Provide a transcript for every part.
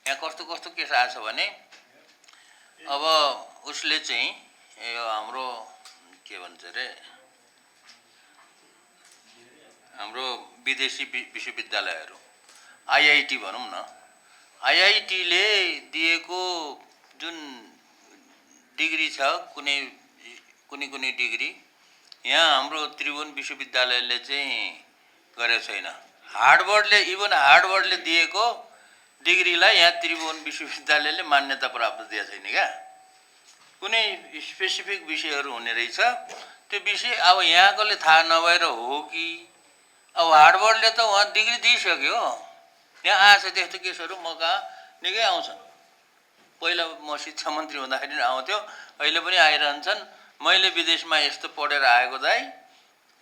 यहाँ कस्तो कस्तो केस आएछ भने अब उसले चाहिँ यो हाम्रो के भन्छ रे हाम्रो विदेशी विश्वविद्यालयहरू आईआईटी भनौँ न, आईआईटीले दिएको जुन डिग्री छ कुनै कुनै डिग्री यहाँ हाम्रो त्रिभुवन विश्वविद्यालयले चाहिँ गरेको छैन। इभन हार्वर्डले दिएको डिग्रीलाई यहाँ त्रिभुवन विश्वविद्यालयले मान्यता प्राप्त दिएको छैन क्या। कुनै स्पेसिफिक विषयहरू हुने रहेछ, त्यो विषय अब यहाँकोले थाहा नभएर हो कि अब हार्वर्डले त उहाँ डिग्री दिइसक्यो, यहाँ आएछ त्यस्तो केसहरू म कहाँ निकै आउँछन्। पहिला म शिक्षा मन्त्री हुँदाखेरि आउँथ्यो, अहिले पनि आइरहन्छन्। मैले विदेशमा यस्तो पढेर आएको दाइ,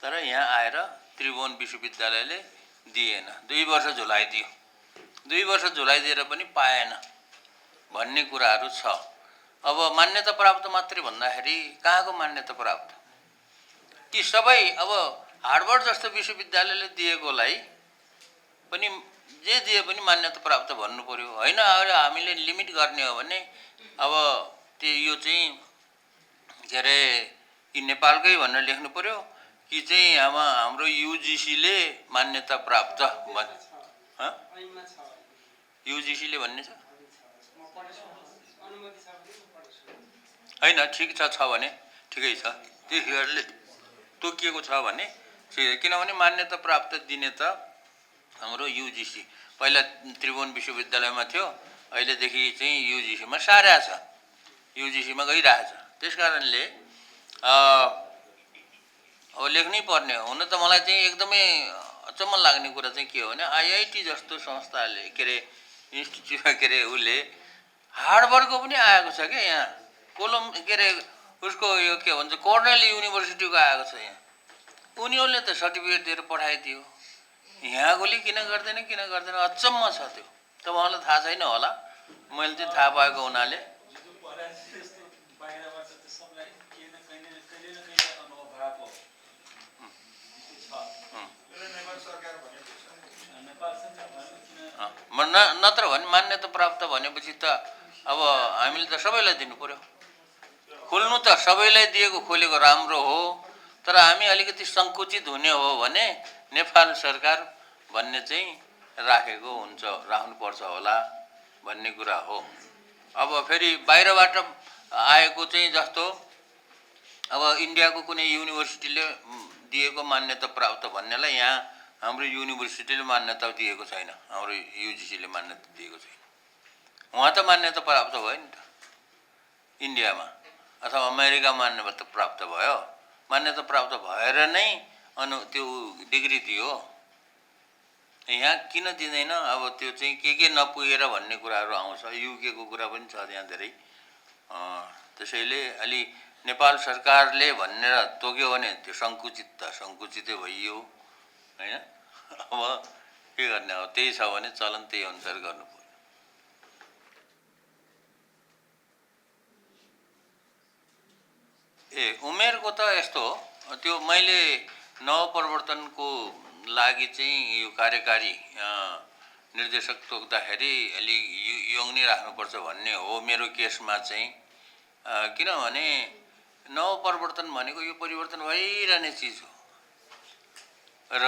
तर यहाँ आएर त्रिभुवन विश्वविद्यालयले दिएन, 2 वर्ष झुलाइदियो, 2 वर्ष झुलाइदिएर पनि पाएन भन्ने कुराहरू छ। अब मान्यता प्राप्त मात्रै भन्दाखेरि कहाँको मान्यता प्राप्त? कि सबै अब हार्वर्ड जस्तो विश्वविद्यालयले दिएकोलाई पनि जे दिए पनि मान्यता प्राप्त भन्नु पर्यो होइन। अब हामीले लिमिट गर्ने हो भने अब त्यो यो चाहिँ के अरे कि नेपालकै भनेर लेख्नु पर्यो कि चाहिँ अब हाम्रो युजिसीले मान्यता प्राप्त युजिसीले भन्ने छ होइन। ठिक छ भने ठिकै छ, त्यतिखेरले तोकिएको छ भने किनभने मान्यता प्राप्त दिने त हाम्रो युजिसी पहिला त्रिभुवन विश्वविद्यालयमा थियो, अहिलेदेखि चाहिँ युजिसीमा सारेको छ, युजिसीमा गइरहेछ। त्यस कारणले अब लेख्नै पर्ने हो। हुन त मलाई चाहिँ एकदमै अचम्म लाग्ने कुरा चाहिँ के हो भने आईआईटी जस्तो संस्थाले के अरे इन्स्टिट्युट के अरे उसले हार्वर्डको पनि आएको छ क्या यहाँ, के अरे उसको यो के भन्छ कर्नेल युनिभर्सिटीको आएको छ यहाँ। उनीहरूले त सर्टिफिकेट दिएर पठाइदियो, यहाँकोले किन गर्दैन अचम्म छ त्यो। तपाईँहरूलाई थाहा छैन होला, मैले चाहिँ थाहा पाएको हुनाले नत्र भने मान्यता प्राप्त भनेपछि त अब हामीले त सबैलाई दिनु पर्यो। खोल्नु त सबैलाई दिएको खोलेको राम्रो हो, तर हामी अलिकति सङ्कुचित हुने हो भने नेपाल सरकार भन्ने चाहिँ राख्नुपर्छ होला भन्ने कुरा हो। अब फेरि बाहिरबाट आएको चाहिँ जस्तो अब इन्डियाको कुनै युनिभर्सिटीले दिएको मान्यता प्राप्त भन्नेलाई यहाँ हाम्रो युनिभर्सिटीले मान्यता दिएको छैन, हाम्रो युजिसीले मान्यता दिएको छैन। उहाँ त मान्यता प्राप्त भयो नि त इन्डियामा अथवा अमेरिकामा मान्यता प्राप्त भयो, मान्यता प्राप्त भएर नै त्यो डिग्री दियो। यहाँ किन दिँदैन? अब त्यो चाहिँ के नपुगेर भन्ने कुराहरू आउँछ। युकेको कुरा पनि छ त्यहाँ धेरै। त्यसैले अलि नेपाल सरकारले भनेर तोक्यो भने त्यो सङ्कुचितै भइयो होइन। अब के गर्ने, अब त्यही छ भने चलन त्यही अनुसार गर्नु पर्यो। उमेरको त यस्तो हो, त्यो मैले नवप्रवर्तनको लागि चाहिँ यो कार्यकारी निर्देशक तोक्दाखेरि अलि यङ नै राख्नुपर्छ भन्ने हो मेरो केसमा चाहिँ। किनभने नवप्रवर्तन भनेको यो परिवर्तन भइरहने चिज हो र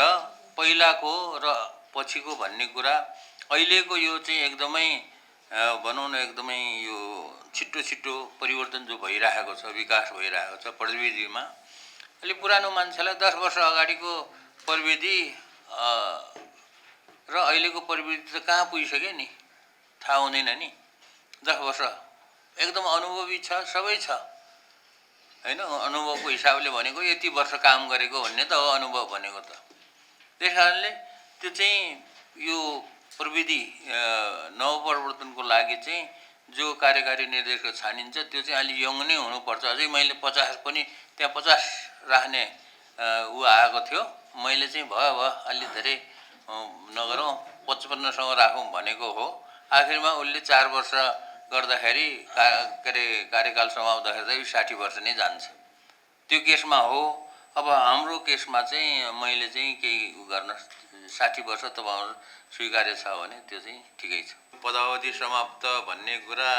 पहिलाको र पछिको भन्ने कुरा अहिलेको यो चाहिँ एकदमै भनौँ न एकदमै यो छिटो परिवर्तन जो भइरहेको छ, विकास भइरहेको छ प्रविधिमा। अलि पुरानो मान्छेलाई 10 वर्ष अगाडिको प्रविधि र अहिलेको प्रविधि त कहाँ पुगिसक्यो नि, थाहा हुँदैन नि। 10 वर्ष एकदम अनुभवी छ, सबै छ होइन। अनुभवको हिसाबले भनेको यति वर्ष काम गरेको भन्ने त हो अनुभव भनेको त। त्यस कारणले त्यो चाहिँ यो प्रविधि नवप्रवर्तनको लागि चाहिँ जो कार्यकारी निर्देशक छानिन्छ त्यो चाहिँ अलि यङ नै हुनुपर्छ। अझै मैले 50 पनि त्यहाँ 50 राख्ने आएको थियो, मैले चाहिँ भयो अलि धेरै नगरौँ 55सम्म राखौँ भनेको हो। आखिरमा उसले 4 वर्ष गर्दाखेरि के अरे कार्यकाल समाप्त हुँदाखेरि 60 वर्ष नै जान्छ। त्यो केसमा हो। अब हाम्रो केसमा चाहिँ मैले चाहिँ केही गर्न 60 वर्ष तपाईँहरू स्वीकार्य छ भने त्यो चाहिँ ठिकै छ। पदावधि समाप्त भन्ने कुरा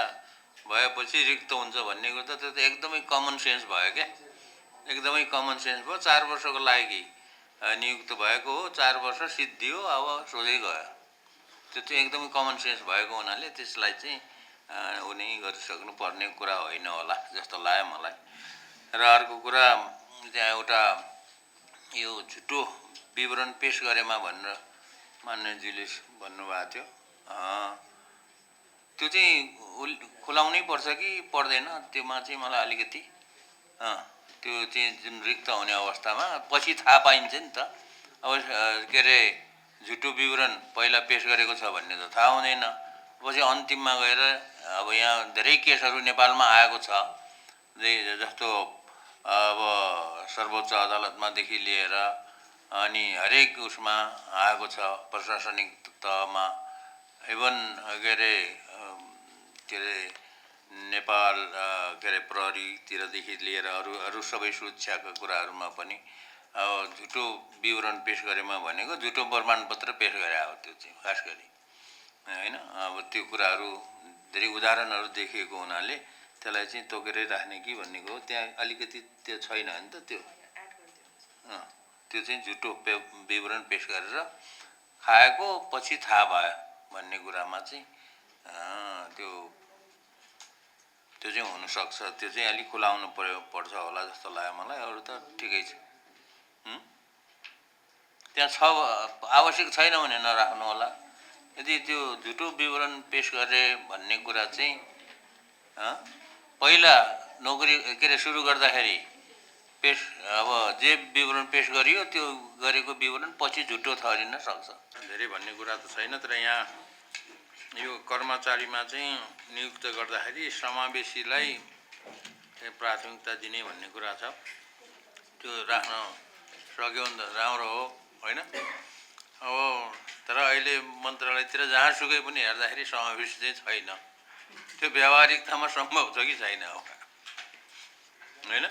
भएपछि रिक्त हुन्छ भन्ने कुरा त त्यो त एकदमै कमन सेन्स भयो क्या, एकदमै कमन सेन्स भयो। 4 वर्षको लागि नियुक्त भएको हो, 4 वर्ष सिद्धियो, अब सोझै गयो। त्यो चाहिँ एकदमै कमन सेन्स भएको हुनाले त्यसलाई चाहिँ उनी गरिसक्नु पर्ने कुरा होइन होला जस्तो लाग्यो मलाई। र अर्को कुरा त्यहाँ एउटा यो झुटो विवरण पेश गरेमा भनेर मान्यजीले भन्नुभएको थियो, त्यो चाहिँ खुलाउनै पर्छ कि पर्दैन, त्योमा चाहिँ मलाई अलिकति त्यो चाहिँ जुन रिक्त हुने अवस्थामा पछि थाहा पाइन्छ नि त। अब के अरे झुटो विवरण पहिला पेश गरेको छ भन्ने त थाहा हुँदैन, पछि अन्तिममा गएर अब यहाँ धेरै केसहरू नेपालमा आएको छ जस्तो अब सर्वोच्च अदालतमादेखि लिएर अनि हरेक उसमा आएको छ, प्रशासनिक तहमा, इभन के अरे नेपाल के अरे प्रहरीतिरदेखि लिएर अरू सबै सुरक्षाका कुराहरूमा पनि अब झुटो विवरण पेश गरेमा भनेको झुटो प्रमाणपत्र पेश गरे हो, त्यो चाहिँ खास गरी होइन। अब त्यो कुराहरू धेरै उदाहरणहरू देखिएको हुनाले त्यसलाई चाहिँ तोकेरै राख्ने कि भन्नेको हो। त्यहाँ अलिकति त्यो छैन नि त, त्यो चाहिँ झुटो विवरण पेश गरेर खाएको पछि थाहा भयो भन्ने कुरामा चाहिँ त्यो चाहिँ हुनसक्छ। त्यो चाहिँ अलिक खुलाउनु पर्छ होला जस्तो लाग्यो मलाई। अरू त ठिकै छ, त्यहाँ छ, आवश्यक छैन भने नराख्नु होला। यदि त्यो झुटो विवरण पेश गरे भन्ने कुरा चाहिँ पहिला नोकरी के अरे सुरु गर्दाखेरि पेश अब जे विवरण पेश गरियो त्यो गरेको विवरण पछि झुटो ठहरिन सक्छ। धेरै भन्ने कुरा त छैन, तर यहाँ यो कर्मचारीमा चाहिँ नियुक्त गर्दाखेरि समावेशीलाई प्राथमिकता दिने भन्ने कुरा छ। त्यो राख्न सक्यो भने त राम्रो हो होइन। अब तर अहिले मन्त्रालयतिर जहाँसुकै पनि हेर्दाखेरि समावेशी चाहिँ छैन। त्यो व्यावहारिकतामा सम्भव छ कि छैन होइन।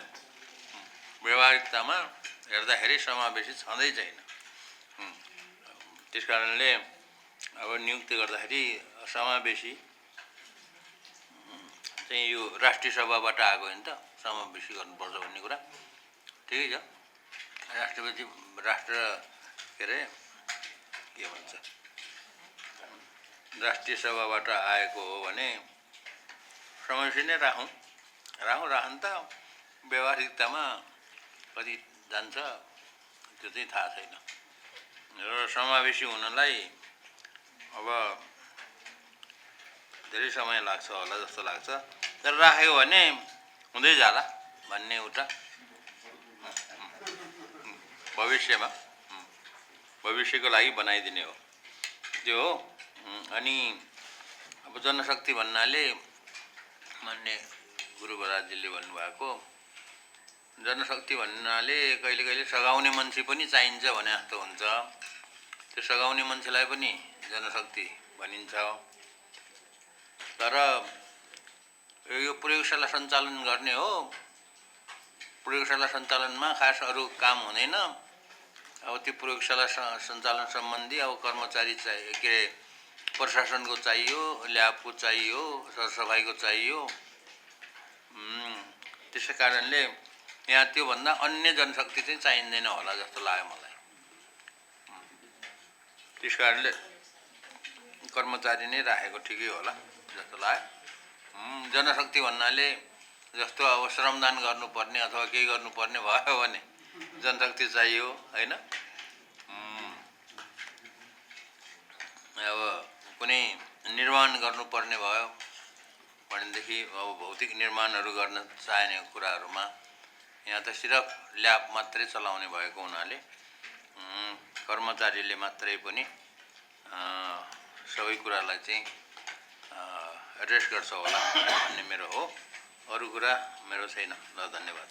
व्यावहारिकतामा हेर्दाखेरि समावेशी छँदै छैन। त्यस कारणले अब नियुक्ति गर्दाखेरि समावेशी चाहिँ यो राष्ट्रिय सभाबाट आएको होइन त, समावेशी गर्नुपर्छ भन्ने कुरा ठिकै छ। राष्ट्र के अरे के भन्छ राष्ट्रिय सभाबाट आएको हो भने समावेशी नै राखौँ त। व्यावहारिकतामा कति जान्छ त्यो चाहिँ थाहा छैन। र समावेशी हुनलाई अब धेरै समय लाग्छ होला जस्तो लाग्छ। तर राख्यो भने हुँदै जाला भन्ने एउटा भविष्यको लागि बनाइदिने हो त्यो हो। अनि अब जनशक्ति भन्नाले मान्य गुरु बराजीले भन्नुभएको जनशक्ति भन्नाले कहिले कहिले सघाउने मान्छे पनि चाहिन्छ भने जस्तो हुन्छ। त्यो सघाउने मान्छेलाई पनि जनशक्ति भनिन्छ। तर यो प्रयोगशाला सञ्चालन गर्ने हो, प्रयोगशाला सञ्चालनमा खास अरू काम हुँदैन। अब त्यो प्रयोगशाला सञ्चालन सम्बन्धी अब कर्मचारी चाहियो, के अरे प्रशासनको चाहियो, ल्याबको चाहियो, सरसफाइको चाहियो। त्यसै कारणले यहाँ त्योभन्दा अन्य जनशक्ति चाहिँ चाहिँदैन होला जस्तो लाग्यो मलाई। त्यस कारणले कर्मचारी नै राखेको ठिकै होला जस्तो लाग्यो। जनशक्ति भन्नाले जस्तो अब श्रमदान गर्नुपर्ने अथवा केही गर्नुपर्ने भयो भने जनशक्ति चाहियो होइन। अब कुनै निर्माण गर्नुपर्ने भयो भनेदेखि अब भौतिक निर्माणहरू गर्न चाहिने कुराहरूमा यहाँ त सिर्फ ल्याब मात्रै चलाउने भएको हुनाले कर्मचारीले मात्रै पनि सबै कुरालाई चाहिँ एड्रेस गर्छ होला भन्ने मेरो हो। अरू कुरा मेरो छैन ल, धन्यवाद।